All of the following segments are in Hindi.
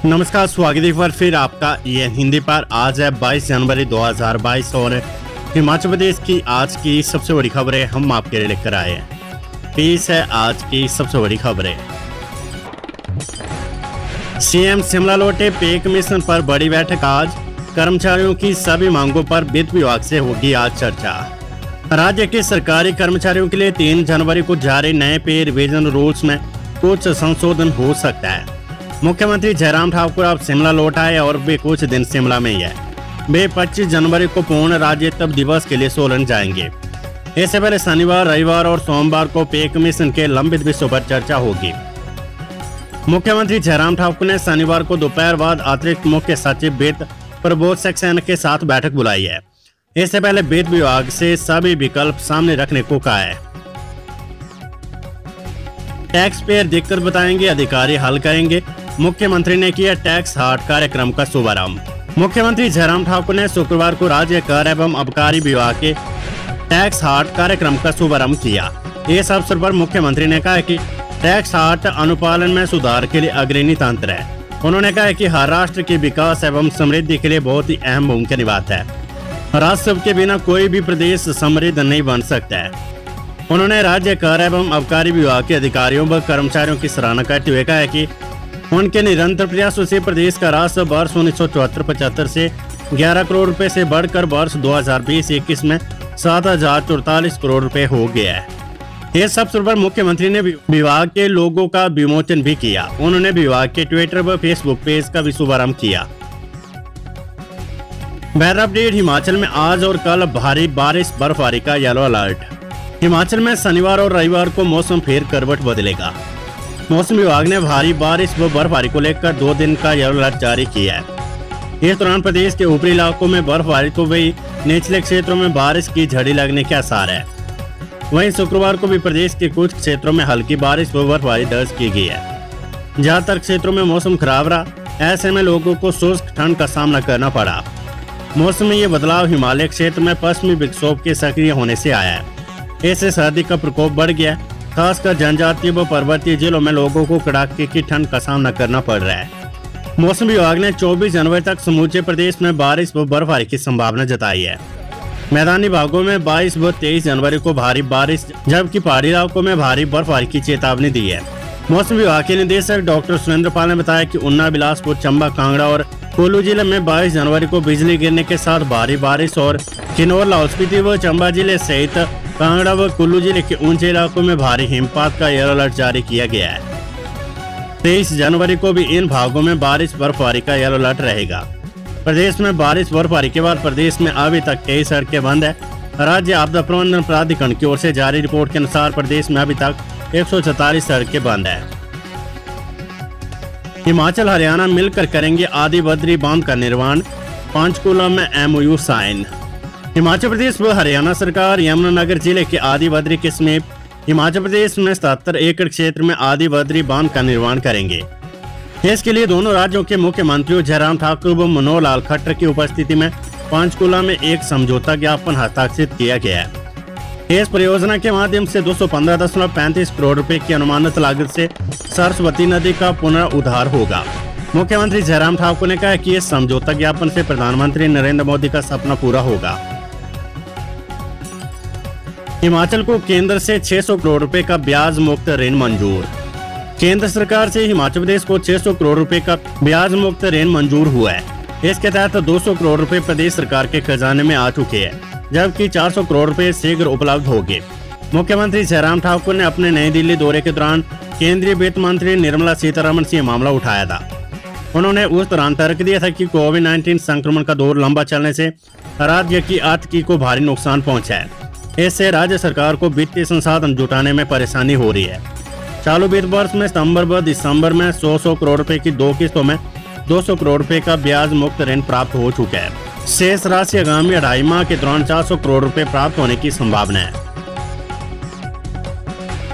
नमस्कार, स्वागत है एक बार फिर आपका ये हिंदी पर। आज है 22 जनवरी 2022 और हिमाचल प्रदेश की आज की सबसे बड़ी खबरें हम आपके लिए लेकर आए हैं। पेश है आज की सबसे बड़ी खबरें। सीएम शिमला लौटे, पे कमीशन पर बड़ी बैठक आज। कर्मचारियों की सभी मांगों पर वित्त विभाग से होगी आज चर्चा। राज्य के सरकारी कर्मचारियों के लिए 3 जनवरी को जारी नए पे रिवीजन रूल्स में कुछ संशोधन हो सकता है। मुख्यमंत्री जयराम ठाकुर अब शिमला लौट आए और वे कुछ दिन शिमला में ही है। वे 25 जनवरी को पूर्ण राज्यत्व दिवस के लिए सोलन जाएंगे। इससे पहले शनिवार, रविवार और सोमवार को पे कमीशन के लंबित विषयों पर चर्चा होगी। मुख्यमंत्री जयराम ठाकुर ने शनिवार को दोपहर बाद अतिरिक्त मुख्य सचिव वित्त प्रबोध सक्सेना के साथ बैठक बुलाई है। इससे पहले वित्त विभाग से सभी विकल्प सामने रखने को कहा है। टैक्स पेयर दिक्कत बताएंगे, अधिकारी हल करेंगे। मुख्यमंत्री ने किया टैक्स हाट कार्यक्रम का शुभारंभ। मुख्यमंत्री जयराम ठाकुर ने शुक्रवार को राज्य कर एवं आबकारी विभाग के टैक्स हाट कार्यक्रम का शुभारंभ किया। इस अवसर पर मुख्यमंत्री ने कहा कि टैक्स हाट अनुपालन में सुधार के लिए अग्रणी तंत्र है। उन्होंने कहा कि हर राष्ट्र के विकास एवं समृद्धि के लिए बहुत ही अहम भूमिका निभाता है। राजस्व के बिना कोई भी प्रदेश समृद्ध नहीं बन सकता है। उन्होंने राज्य कर एवं आबकारी विभाग के अधिकारियों व कर्मचारियों की सराहना करते हुए कहा कि उनके निरंतर प्रयासों से प्रदेश का राजस्व वर्ष 1974-75 से 11 करोड़ रुपए से बढ़कर वर्ष 2020-21 में 7,044 करोड़ रुपए हो गया है। इस अवसर पर मुख्यमंत्री ने विभाग के लोगों का विमोचन भी किया। उन्होंने विभाग के ट्विटर व फेसबुक पेज का भी शुभारंभ किया। Weather update. हिमाचल में आज और कल भारी बारिश, बर्फबारी का येलो अलर्ट। हिमाचल में शनिवार और रविवार को मौसम फिर करवट बदलेगा। मौसम विभाग ने भारी बारिश व बर्फबारी को लेकर 2 दिन का येलो अलर्ट जारी किया है। इस दौरान प्रदेश के ऊपरी इलाकों में बर्फबारी तो वही निचले क्षेत्रों में बारिश की झड़ी लगने के आसार है। वहीं शुक्रवार को भी प्रदेश के कुछ क्षेत्रों में हल्की बारिश व बर्फबारी दर्ज की गई है। ज्यादातर क्षेत्रों में मौसम खराब रहा। ऐसे में लोगों को शुष्क ठंड का सामना करना पड़ा। मौसम में ये बदलाव हिमालय क्षेत्र में पश्चिमी विक्षोभ के सक्रिय होने से आया है। इससे सर्दी का प्रकोप बढ़ गया। खासकर जनजातीय व पर्वतीय जिलों में लोगों को कड़ाके की ठंड का सामना करना पड़ रहा है। मौसम विभाग ने 24 जनवरी तक समूचे प्रदेश में बारिश व बर्फबारी की संभावना जताई है। मैदानी भागों में 22 व 23 जनवरी को भारी बारिश, जबकि पहाड़ी इलाकों में भारी बर्फबारी की चेतावनी दी है। मौसम विभाग के निदेशक डॉक्टर सुरेंद्र पाल ने बताया कि ऊना, बिलासपुर, चंबा, कांगड़ा और कुल्लू जिले में 22 जनवरी को बिजली गिरने के साथ भारी बारिश और किन्नौर, लाहौल स्पीति व चंबा जिले सहित कांगड़ा व कुल्लू जिले के ऊंचे इलाकों में भारी हिमपात का येलो अलर्ट जारी किया गया है। 23 जनवरी को भी इन भागों में बारिश, बर्फबारी का येलो अलर्ट रहेगा। प्रदेश में बारिश, बर्फबारी के बाद प्रदेश में अभी तक कई सड़कें बंद है। राज्य आपदा प्रबंधन प्राधिकरण की ओर से जारी रिपोर्ट के अनुसार प्रदेश में अभी तक 144 सड़कें बंद है। हिमाचल, हरियाणा मिलकर करेंगे आदि बद्री बांध का निर्माण, पंचकूला में MOU साइन। हिमाचल प्रदेश व हरियाणा सरकार यमुनानगर जिले के आदि बद्री के समीप हिमाचल प्रदेश में 77 एकड़ क्षेत्र में आदि बद्री बांध का निर्माण करेंगे। इसके लिए दोनों राज्यों के मुख्यमंत्रियों जयराम ठाकुर व मनोहर लाल खट्टर की उपस्थिति में पंचकूला में एक समझौता ज्ञापन हस्ताक्षरित किया गया है। इस परियोजना के माध्यम से 215.35 करोड़ रुपए की अनुमानित लागत से सरस्वती नदी का पुनरुद्धार होगा। मुख्यमंत्री जयराम ठाकुर ने कहा कि इस समझौता ज्ञापन से प्रधानमंत्री नरेंद्र मोदी का सपना पूरा होगा। हिमाचल को केंद्र से 600 करोड़ रुपए का ब्याज मुक्त ऋण मंजूर। केंद्र सरकार से हिमाचल प्रदेश को 600 करोड़ रुपए का ब्याज मुक्त ऋण मंजूर हुआ है। इसके तहत 200 करोड़ रुपए प्रदेश सरकार के खजाने में आ चुके हैं, जबकि 400 करोड़ रुपए शीघ्र उपलब्ध होंगे। मुख्यमंत्री जयराम ठाकुर ने अपने नई दिल्ली दौरे के दौरान केंद्रीय वित्त मंत्री निर्मला सीतारमण से मामला उठाया था। उन्होंने उस दौरान तर्क दिया था कि कोविड-19 संक्रमण का दौर लंबा चलने से राज्य की आर्थिकी को भारी नुकसान पहुंचा है। इससे राज्य सरकार को वित्तीय संसाधन जुटाने में परेशानी हो रही है। चालू वित्त वर्ष में सितंबर व दिसंबर में 100 करोड़ रुपए की 2 किस्तों में 200 करोड़ रुपए का ब्याज मुक्त ऋण प्राप्त हो चुका है। शेष राशि आगामी 2.5 माह के दौरान 400 करोड़ रुपए प्राप्त होने की संभावना है।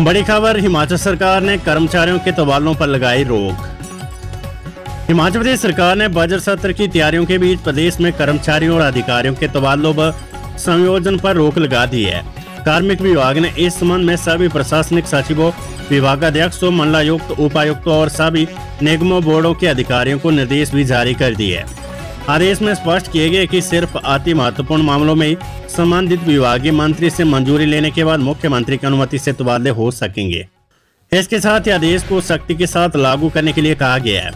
बड़ी खबर। हिमाचल सरकार ने कर्मचारियों के तबादलों पर लगाई रोक। हिमाचल प्रदेश सरकार ने बजट सत्र की तैयारियों के बीच प्रदेश में कर्मचारियों और अधिकारियों के तबादलों व संयोजन पर रोक लगा दी है। कार्मिक विभाग ने इस संबंध में सभी प्रशासनिक सचिवों, विभागाध्यक्षों, मंडलायुक्त, उपायुक्तों और सभी निगमों बोर्डों के अधिकारियों को निर्देश भी जारी कर दिए। आदेश में स्पष्ट किए गए कि सिर्फ अति महत्वपूर्ण मामलों में ही संबंधित विभागीय मंत्री से मंजूरी लेने के बाद मुख्यमंत्री की अनुमति से तबादले हो सकेंगे। इसके साथ ही आदेश को सख्ती के साथ लागू करने के लिए कहा गया है।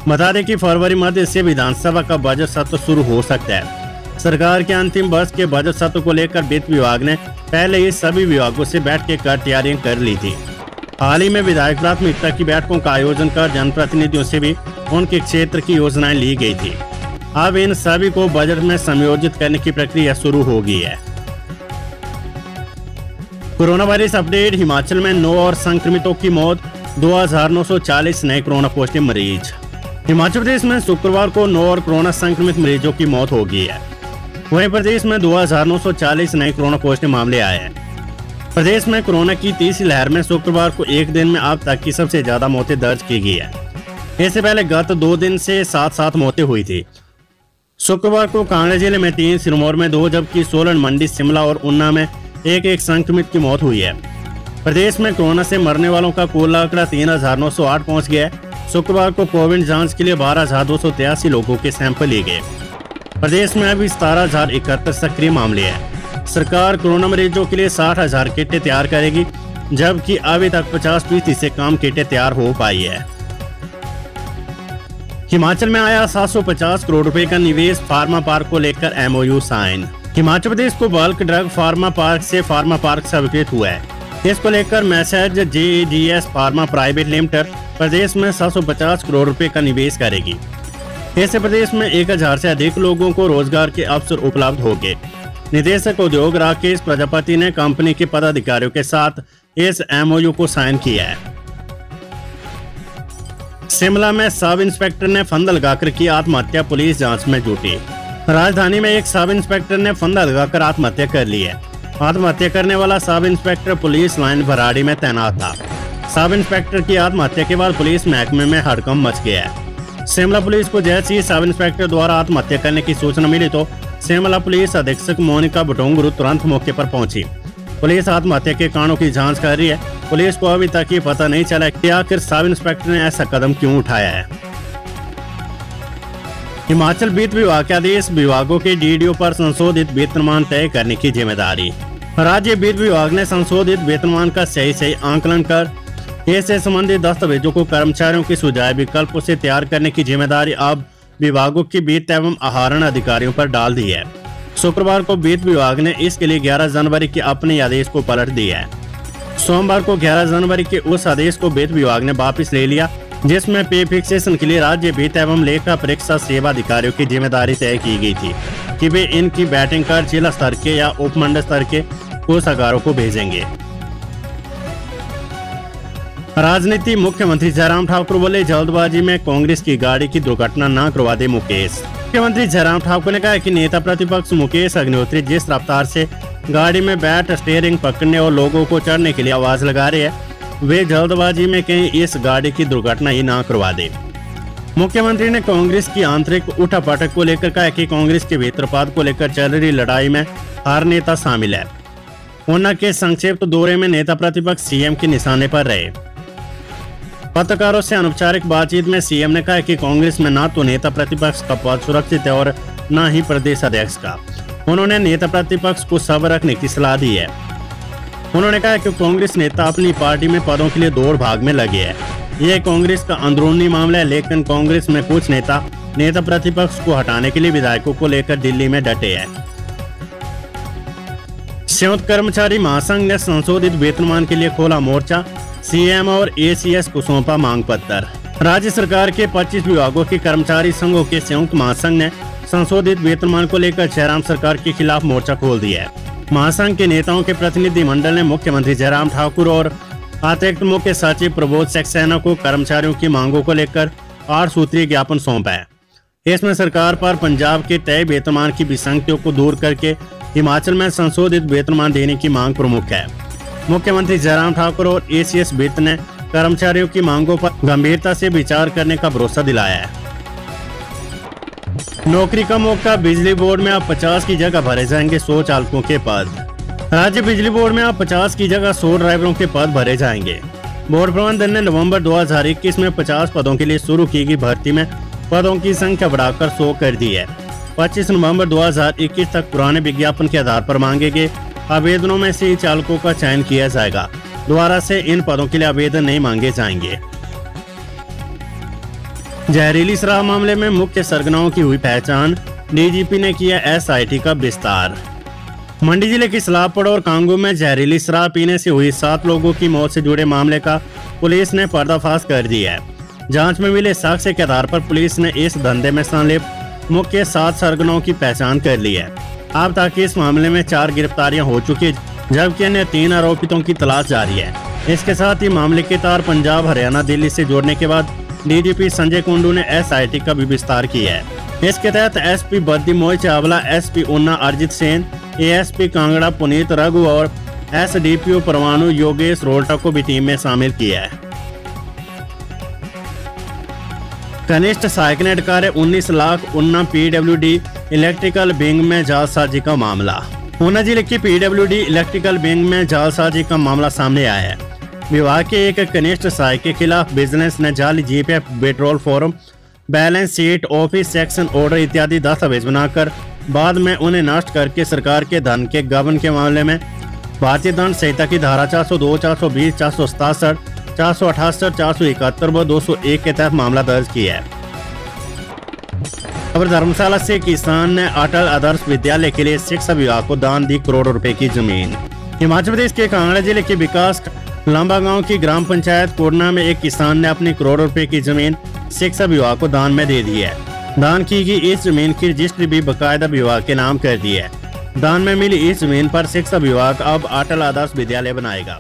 बता दें कि फरवरी मध्य से विधानसभा का बजट सत्र शुरू हो सकता है। सरकार के अंतिम वर्ष के बजट सत्र को लेकर वित्त विभाग ने पहले ही सभी विभागों से बैठकें कर तैयारियां कर ली थी। हाल ही में विधायक प्राथमिकता की बैठकों का आयोजन कर जनप्रतिनिधियों से भी उनके क्षेत्र की योजनाएं ली गई थी। अब इन सभी को बजट में समायोजित करने की प्रक्रिया शुरू हो गई है। Corona virus update. हिमाचल में 9 और संक्रमितों की मौत, 2940 नए कोरोना पॉजिटिव मरीज। हिमाचल प्रदेश में शुक्रवार को 9 और कोरोना संक्रमित मरीजों की मौत हो गई है। वहीं प्रदेश में 2940 नए कोरोना पॉजिटिव मामले आए हैं। प्रदेश में कोरोना की तीसरी लहर में शुक्रवार को एक दिन में अब तक की सबसे ज्यादा मौतें दर्ज की गई है। इससे पहले गत 2 दिन से 7 मौतें हुई थी। शुक्रवार को कांगड़ा जिले में 3, सिरमौर में 2, जबकि सोलन, मंडी, शिमला और ऊना में एक संक्रमित की मौत हुई है। प्रदेश में कोरोना से मरने वालों का कुल आंकड़ा 3908 पहुंच गया है। शुक्रवार को कोविड जांच के लिए 12283 लोगों के सैंपल लिए गए। प्रदेश में अभी 17071 सक्रिय मामले हैं। सरकार कोरोना मरीजों के लिए 60,000 किटें तैयार करेगी, जबकि अभी तक 50% से कम किटें तैयार हो पाई है। हिमाचल में आया 750 करोड़ रुपए का निवेश, फार्मा पार्क को लेकर MOU साइन। हिमाचल प्रदेश को बल्क ड्रग फार्मा पार्क से फार्मा पार्क स्वीकृत हुआ है। इसको लेकर मैसेज JDS फार्मा प्राइवेट लिमिटेड प्रदेश में 750 करोड़ रुपए का निवेश करेगी। इससे प्रदेश में 1000 से अधिक लोगों को रोजगार के अवसर उपलब्ध होंगे। निदेशक उद्योग राकेश प्रजापति ने कंपनी के पदाधिकारियों के साथ इस MOU को साइन किया है। शिमला में सब इंस्पेक्टर ने फंदा लगाकर की आत्महत्या, पुलिस जांच में जुटी। राजधानी में एक सब इंस्पेक्टर ने फंदा लगाकर आत्महत्या कर ली है। आत्महत्या करने वाला sub inspector police line Bharari में तैनात था। सब इंस्पेक्टर की आत्महत्या के बाद पुलिस महकमे में हड़कंप मच गया है। शिमला पुलिस को जैसे ही सब इंस्पेक्टर द्वारा आत्महत्या करने की सूचना मिली तो शिमला पुलिस अधीक्षक मोनिका बुटोंगरू तुरंत मौके पर पहुंची। पुलिस आत्महत्या के कारणों की जांच कर रही है। पुलिस को अभी तक ये पता नहीं चला कि आखिर सब इंस्पेक्टर ने ऐसा कदम क्यों उठाया है। हिमाचल वित्त विभाग के आदेश, विभागों के DDO पर संशोधित वेतनमान तय करने की जिम्मेदारी। राज्य वित्त विभाग ने संशोधित वेतनमान का सही आंकलन कर इससे संबंधित दस्तावेजों को कर्मचारियों के सुझाव विकल्पों से तैयार करने की जिम्मेदारी अब विभागों के वित्त एवं आहरण अधिकारियों पर डाल दी है। शुक्रवार को वित्त विभाग ने इसके लिए 11 जनवरी के अपने आदेश को पलट दिया है। सोमवार को 11 जनवरी के उस आदेश को वित्त विभाग ने वापस ले लिया, जिसमें पे फिक्सेशन के लिए राज्य वित्त एवं लेखा परीक्षा सेवा अधिकारियों की जिम्मेदारी तय की गई थी कि वे इनकी बैटिंग कर जिला स्तर के या उपमंडल स्तर के कोषागारों को भेजेंगे। राजनीति। मुख्यमंत्री जयराम ठाकुर बोले, जल्दबाजी में कांग्रेस की गाड़ी की दुर्घटना न करवा दे मुकेश। मुख्यमंत्री जयराम ठाकुर ने कहा कि नेता प्रतिपक्ष मुकेश अग्निहोत्री जिस रफ्तार से गाड़ी में बैठ स्टीयरिंग पकड़ने और लोगों को चढ़ने के लिए आवाज लगा रहे हैं, वे जल्दबाजी में कहीं इस गाड़ी की दुर्घटना ही ना करवा दे। मुख्यमंत्री ने कांग्रेस की आंतरिक उठापटक को लेकर कहा कि कांग्रेस के भीतरपात को लेकर चल रही लड़ाई में हर नेता शामिल है। ऊना के संक्षिप्त दौरे में नेता प्रतिपक्ष CM के निशाने पर रहे। पत्रकारों से अनौपचारिक बातचीत में CM ने कहा कि कांग्रेस में न तो नेता प्रतिपक्ष का पद सुरक्षित है और न ही प्रदेश अध्यक्ष का। उन्होंने नेता प्रतिपक्ष को सब्र रखने की सलाह दी है। उन्होंने कहा कि कांग्रेस नेता अपनी पार्टी में पदों के लिए दौड़ भाग में लगे हैं। यह कांग्रेस का अंदरूनी मामला है, लेकिन कांग्रेस में कुछ नेता प्रतिपक्ष को हटाने के लिए विधायकों को लेकर दिल्ली में डटे हैं। संयुक्त कर्मचारी महासंघ ने संशोधित वेतनमान के लिए खोला मोर्चा, CM और ACS को सौंपा मांग पत्र। राज्य सरकार के 25 विभागों के कर्मचारी संघों के संयुक्त महासंघ ने संशोधित वेतनमान को लेकर जयराम सरकार के खिलाफ मोर्चा खोल दिया है। महासंघ के नेताओं के प्रतिनिधि मंडल ने मुख्यमंत्री जयराम ठाकुर और अतिरिक्त मुख्य सचिव प्रबोध सक्सेना को कर्मचारियों की मांगों को लेकर 8 सूत्रीय ज्ञापन सौंपा है। इसमें सरकार पर पंजाब के तय वेतनमान की विसंगतियों को दूर करके हिमाचल में संशोधित वेतनमान देने की मांग प्रमुख है। मुख्यमंत्री जयराम ठाकुर और ACS वित्त ने कर्मचारियों की मांगों पर गंभीरता से विचार करने का भरोसा दिलाया है। नौकरी का मौका। बिजली बोर्ड में अब 50 की जगह भरे जाएंगे 100 चालकों के पद। राज्य बिजली बोर्ड में अब 50 की जगह 100 ड्राइवरों के पद भरे जाएंगे। बोर्ड प्रबंधन ने नवंबर 2021 में 50 पदों के लिए शुरू की गई भर्ती में पदों की संख्या बढ़ाकर 100 कर दी है। 25 नवंबर 2021 तक पुराने विज्ञापन के आधार पर मांगे गए आवेदनों में से चालकों का चयन किया जाएगा। दोबारा से इन पदों के लिए आवेदन नहीं मांगे जाएंगे। जहरीली शराब मामले में मुख्य सरगनाओं की हुई पहचान, डीजीपी ने किया एसआईटी का विस्तार। मंडी जिले की सलापड़ और कांगू में जहरीली शराब पीने से हुई 7 लोगों की मौत से जुड़े मामले का पुलिस ने पर्दाफाश कर दिया है। जांच में मिले साक्ष्य के आधार पर पुलिस ने इस धंधे में संलिप्त मुख्य 7 सरगनाओं की पहचान कर ली है। अब तक इस मामले में 4 गिरफ्तारियां हो चुकी, जबकि अन्य 3 आरोपितों की तलाश जारी है। इसके साथ ही मामले के तार पंजाब, हरियाणा, दिल्ली से जोड़ने के बाद डीजीपी संजय कुंडू ने एसआईटी का भी विस्तार किया है। इसके तहत SP Baddi Mohit Chawla, SP Una Arijit Sen, ASP Kangra Puneet Raghu और एसडीपीओ परवाणु योगेश रोल्टा को भी टीम में शामिल किया है। कनिष्ठ सहायक ने अधिकारी 19 lakh Una PWD electrical wing में जालसाजी का मामला। ऊना जिले की पीडब्ल्यूडी इलेक्ट्रिकल विंग में जालसाजी का मामला सामने आया है। विभाग के एक कनिष्ठ सहायक के खिलाफ बिजनेस ने जाली GPF, petrol form, balance sheet, office section order इत्यादि दस्तावेज बनाकर बाद में उन्हें नष्ट करके सरकार के धन के गबन के मामले में भारतीय दंड संहिता की धारा 402, 420, 467, 468, 471 व 201 के तहत मामला दर्ज किया है। खबर धर्मशाला से किसान ने अटल आदर्श विद्यालय के लिए शिक्षा विभाग को दान दी करोड़ों रुपए की जमीन। हिमाचल प्रदेश के कांगड़ा जिले के विकास लंबा गांव की ग्राम पंचायत कोडना में एक किसान ने अपनी करोड़ों रुपए की जमीन शिक्षा विभाग को दान में दे दी है। दान की गई इस जमीन की रजिस्ट्री भी बकायदा विभाग के नाम कर दी है। दान में मिली इस जमीन पर शिक्षा विभाग अब अटल आदर्श विद्यालय बनाएगा।